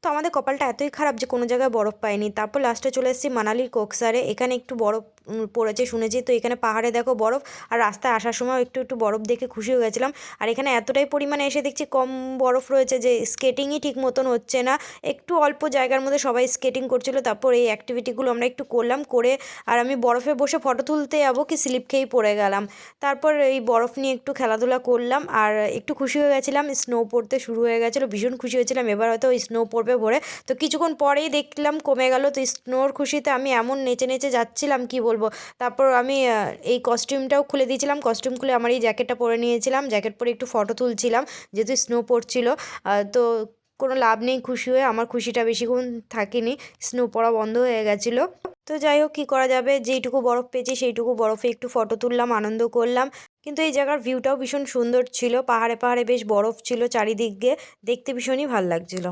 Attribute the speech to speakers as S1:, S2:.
S1: তো আমাদের কপালটা এতই খারাপ যে কোনো জায়গায় বরফ পাইনি। তারপর লাস্টে চলে এসেছি মানালির কোকসারে। এখানে একটু বরফ পড়েছে শুনেছি। তো এখানে পাহাড়ে দেখো বরফ, আর রাস্তায় আসার সময় একটু একটু বরফ দেখে খুশি হয়ে গেছিলাম। আর এখানে এতটাই পরিমাণে এসে দেখছি কম বরফ রয়েছে যে স্কেটিংই ঠিক মতন হচ্ছে না। একটু অল্প জায়গার মধ্যে সবাই স্কেটিং করছিল। তারপর এই অ্যাক্টিভিটিগুলো আমরা একটু করলাম, করে আর আমি বরফে বসে ফটো তুলতে যাবো কি স্লিপ খেয়েই পড়ে গেলাম। তারপর এই বরফ নিয়ে একটু খেলাধুলা করলাম আর একটু খুশি হয়ে গেছিলাম। স্নো পড়তে শুরু হয়ে গেছিলো, ভীষণ খুশি হয়েছিলাম এবার হয়তো ওই স্নো পড়বে ভোরে। তো কিছুক্ষণ পরেই দেখলাম কমে গেল। তো স্নোর খুশিতে আমি এমন নেচে নেচে যাচ্ছিলাম কি বলবো। তারপর আমি এই কস্টিউমটাও খুলে দিয়েছিলাম, কস্টিউম খুলে আমার এই জ্যাকেটটা পরে নিয়েছিলাম, জ্যাকেট পরে একটু ফটো তুলছিলাম যেহেতু স্নো পড়ছিল। তো কোনো লাভ নেই খুশি হয়ে, আমার খুশিটা বেশিক্ষণ থাকেনি, স্নো পড়া বন্ধ হয়ে গেছিলো। তো যাই হোক, কী করা যাবে, যেইটুকু বরফ পেয়েছি সেইটুকু বরফে একটু ফটো তুললাম, আনন্দ করলাম। কিন্তু এই জায়গার ভিউটাও ভীষণ সুন্দর ছিল, পাহাড়ে পাহাড়ে বেশ বরফ ছিল চারিদিকে, দেখতে ভীষণই ভাল লাগছিল।